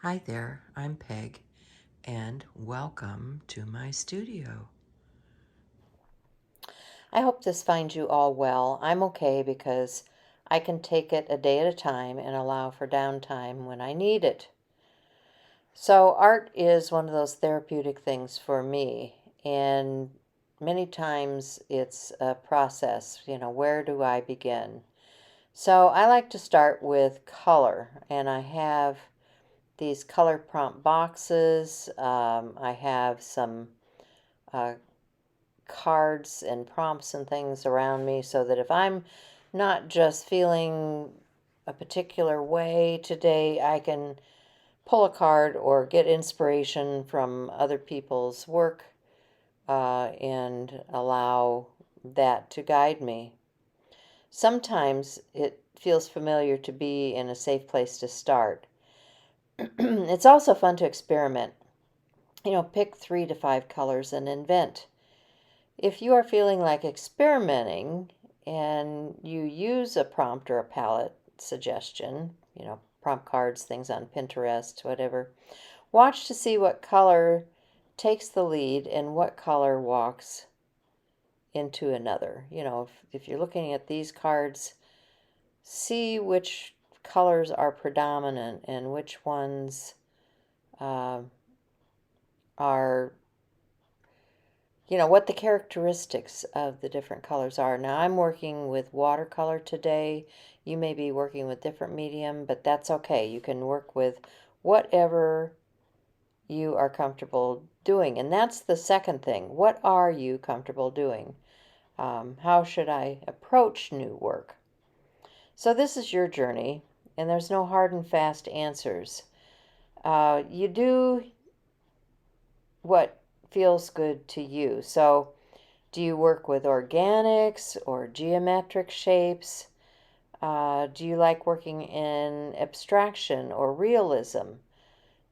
Hi there, I'm Peg, and welcome to my studio. I hope this finds you all well. I'm okay because I can take it a day at a time and allow for downtime when I need it. So, art is one of those therapeutic things for me, and many times it's a process. Where do I begin? So, I like to start with color, and I have these color prompt boxes. I have some uh, cards and prompts and things around me so that if I'm not just feeling a particular way today, I can pull a card or get inspiration from other people's work and allow that to guide me. Sometimes it feels familiar to be in a safe place to start. It's also fun to experiment. Pick 3 to 5 colors and invent. If you are feeling like experimenting and you use a prompt or a palette suggestion, prompt cards, things on Pinterest, whatever, watch to see what color takes the lead and what color walks into another. If you're looking at these cards, see which colors are predominant and which ones uh, are what the characteristics of the different colors are. Now, I'm working with watercolor today. You may be working with different medium, but that's okay. You can work with whatever you are comfortable doing. And that's the second thing. What are you comfortable doing? How should I approach new work? So, this is your journey, and there's no hard and fast answers. You do what feels good to you. So, do you work with organics or geometric shapes? Do you like working in abstraction or realism?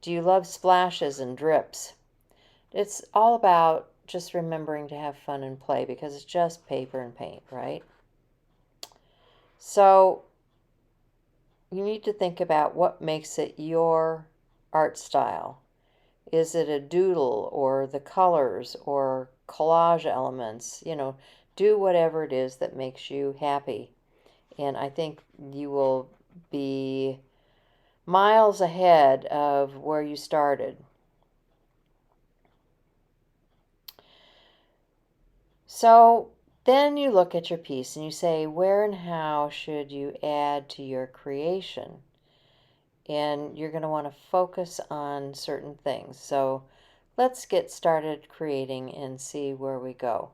Do you love splashes and drips? It's all about just remembering to have fun and play because it's just paper and paint, right? So you need to think about what makes it your art style. Is it a doodle or the colors or collage elements? Do whatever it is that makes you happy. And I think you will be miles ahead of where you started. So then you look at your piece and you say, where and how should you add to your creation? And you're going to want to focus on certain things. So let's get started creating and see where we go.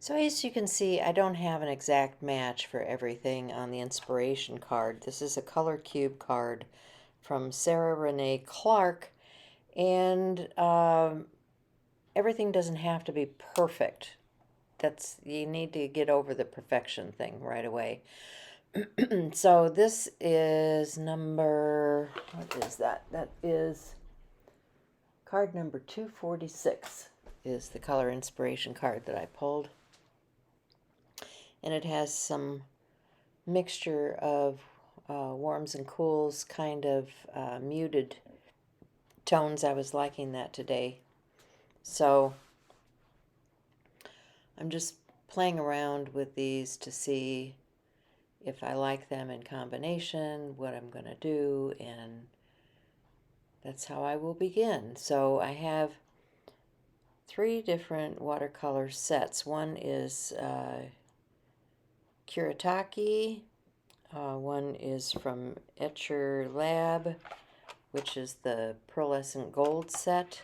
So as you can see, I don't have an exact match for everything on the inspiration card. This is a color cube card from Sarah Renee Clark, and everything doesn't have to be perfect. You need to get over the perfection thing right away. So this is what is that? That is card number 246 is the color inspiration card that I pulled. And it has some mixture of warms and cools, kind of muted tones. I was liking that today. So I'm just playing around with these to see if I like them in combination, what I'm going to do, and that's how I will begin. So I have 3 different watercolor sets. One is Kuretake, one is from Etcher Lab, which is the Pearlescent Gold set,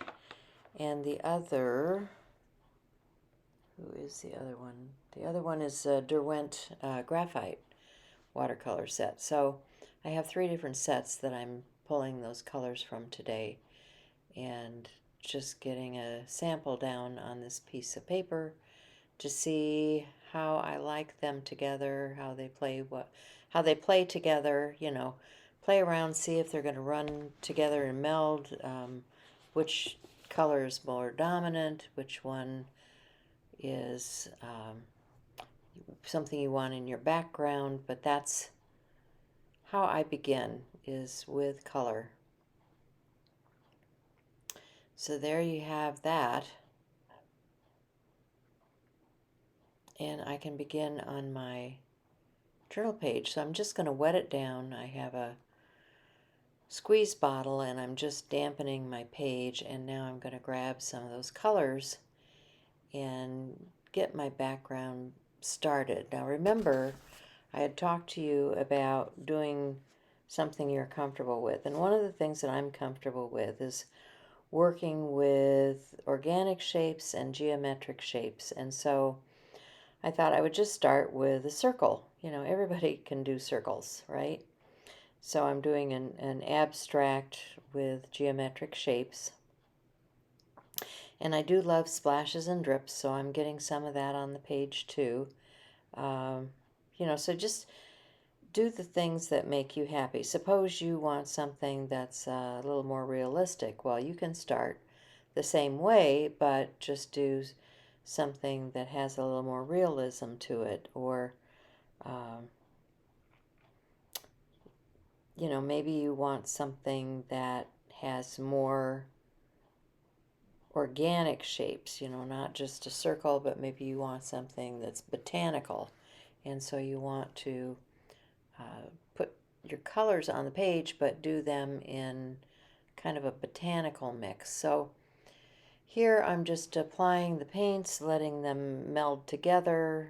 and the other, who is the other one? The other one is Derwent Graphite watercolor set. So I have 3 different sets that I'm pulling those colors from today, and just getting a sample down on this piece of paper to see how I like them together, how they play together, play around, see if they're going to run together and meld, which color is more dominant, which one is something you want in your background. But that's how I begin, is with color. So there you have that. And I can begin on my journal page. So I'm just going to wet it down. I have a squeeze bottle and I'm just dampening my page, and now I'm going to grab some of those colors and get my background started. Now remember, I had talked to you about doing something you're comfortable with, and one of the things that I'm comfortable with is working with organic shapes and geometric shapes. And so I thought I would just start with a circle. Everybody can do circles, right? So I'm doing an abstract with geometric shapes. And I do love splashes and drips, so I'm getting some of that on the page too. So just do the things that make you happy. Suppose you want something that's a little more realistic. Well, you can start the same way, but just do something that has a little more realism to it. Or, maybe you want something that has more organic shapes, not just a circle, but maybe you want something that's botanical. And so you want to put your colors on the page, but do them in kind of a botanical mix. So here I'm just applying the paints, letting them meld together,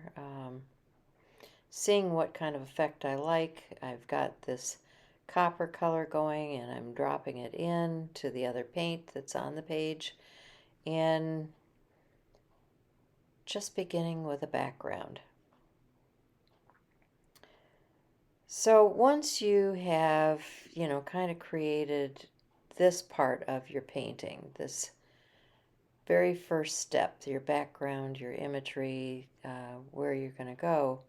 seeing what kind of effect I like. I've got this copper color going, and I'm dropping it in to the other paint that's on the page, and just beginning with a background. So once you have, kind of created this part of your painting, this very first step, your background, your imagery, where you're going to go,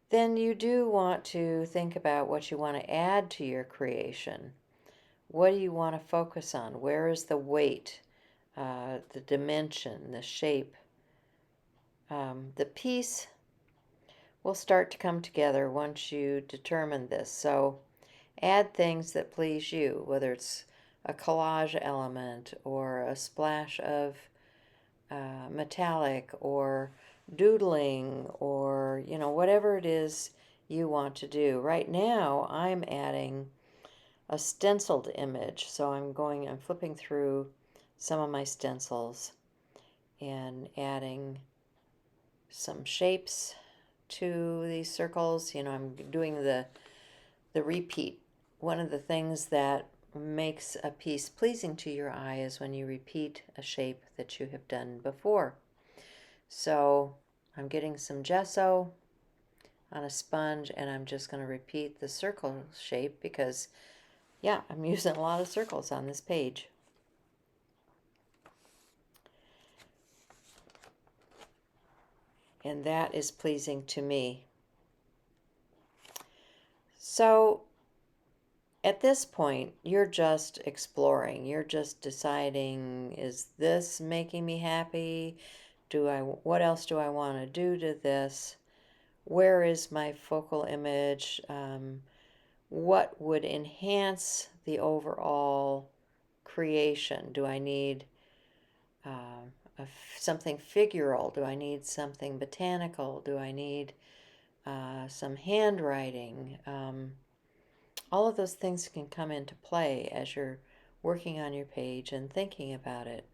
then you do want to think about what you want to add to your creation. What do you want to focus on? Where is the weight, the dimension, the shape? The piece will start to come together once you determine this. So add things that please you, whether it's a collage element or a splash of metallic or doodling, or whatever it is you want to do. Right now I'm adding a stenciled image, so I'm flipping through some of my stencils and adding some shapes to these circles. I'm doing the repeat. One of the things that makes a piece pleasing to your eye is when you repeat a shape that you have done before. So I'm getting some gesso on a sponge, and I'm just going to repeat the circle shape because, yeah, I'm using a lot of circles on this page. And that is pleasing to me. So at this point, you're just exploring. You're just deciding, is this making me happy? What else do I want to do to this? Where is my focal image? What would enhance the overall creation? Do I need something figural? Do I need something botanical? Do I need some handwriting? All of those things can come into play as you're working on your page and thinking about it.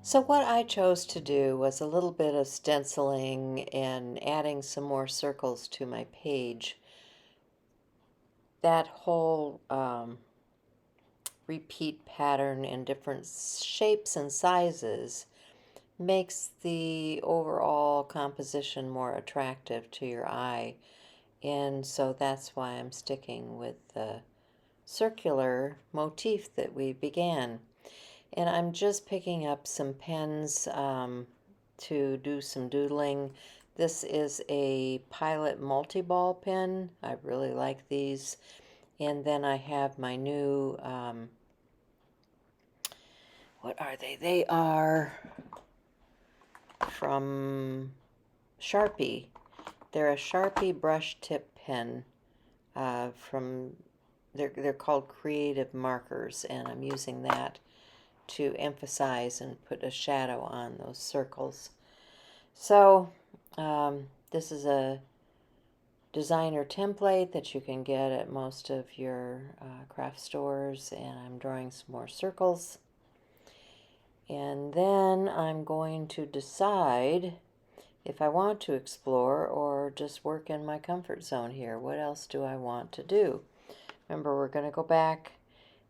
So what I chose to do was a little bit of stenciling and adding some more circles to my page. That whole repeat pattern in different shapes and sizes makes the overall composition more attractive to your eye. And so that's why I'm sticking with the circular motif that we began. And I'm just picking up some pens to do some doodling. This is a Pilot multi-ball pen. I really like these. And then I have my new, what are they? They are from Sharpie. They're a Sharpie brush tip pen they're called Creative Markers, and I'm using that to emphasize and put a shadow on those circles. So this is a designer template that you can get at most of your craft stores, and I'm drawing some more circles. And then I'm going to decide if I want to explore or just work in my comfort zone here. What else do I want to do? Remember, we're going to go back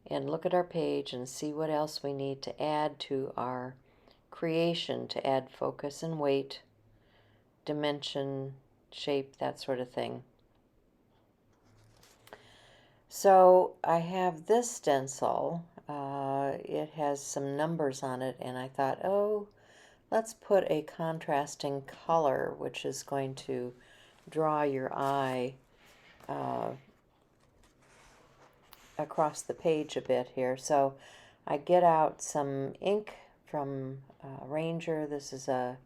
and look at our page and see what else we need to add to our creation to add focus and weight, dimension, shape, that sort of thing. So I have this stencil. it has some numbers on it, and I thought, oh, let's put a contrasting color, which is going to draw your eye across the page a bit here. So I get out some ink from Ranger. This is a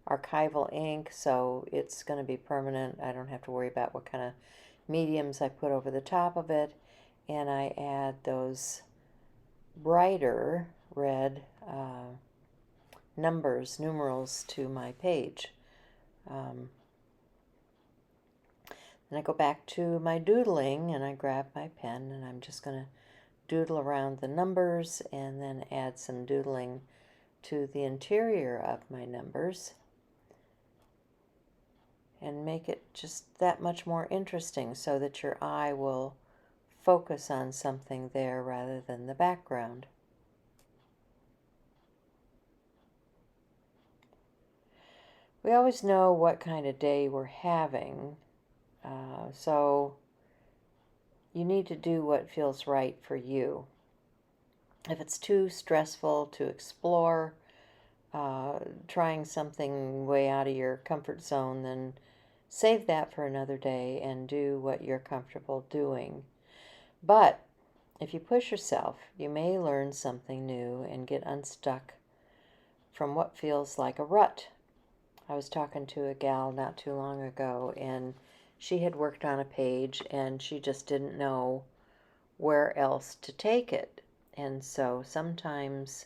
archival ink, so it's going to be permanent. I don't have to worry about what kind of mediums I put over the top of it. And I add those brighter red numerals to my page. Then I go back to my doodling and I grab my pen and I'm just going to doodle around the numbers and then add some doodling to the interior of my numbers and make it just that much more interesting so that your eye will focus on something there rather than the background. We always know what kind of day we're having, so you need to do what feels right for you. If it's too stressful to explore, trying something way out of your comfort zone, then save that for another day and do what you're comfortable doing. But if you push yourself, you may learn something new and get unstuck from what feels like a rut. I was talking to a gal not too long ago, and she had worked on a page and she just didn't know where else to take it. And so sometimes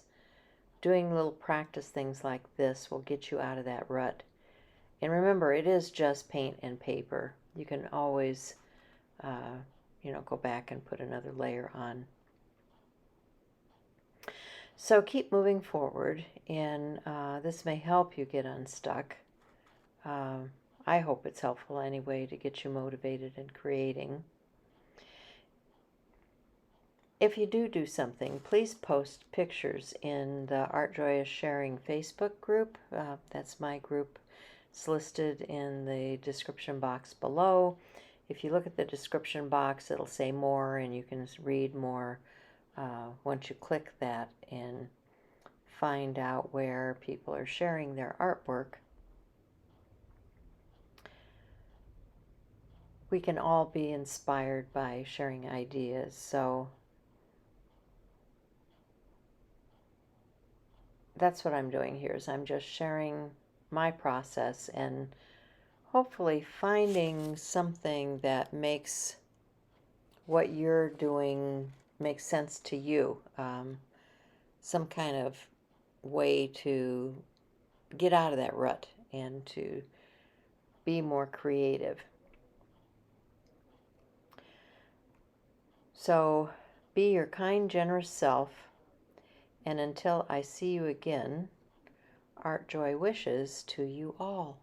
doing little practice things like this will get you out of that rut. And remember, it is just paint and paper. You can always, go back and put another layer on. So keep moving forward, and this may help you get unstuck. I hope it's helpful anyway to get you motivated in creating. If you do something, please post pictures in the Art Joy is Sharing Facebook group. That's my group. It's listed in the description box below. If you look at the description box, it'll say more, and you can read more once you click that and find out where people are sharing their artwork. We can all be inspired by sharing ideas, so that's what I'm doing here, is I'm just sharing my process and hopefully finding something that makes what you're doing make sense to you. Some kind of way to get out of that rut and to be more creative. So be your kind, generous self, and until I see you again, Art Joy wishes to you all.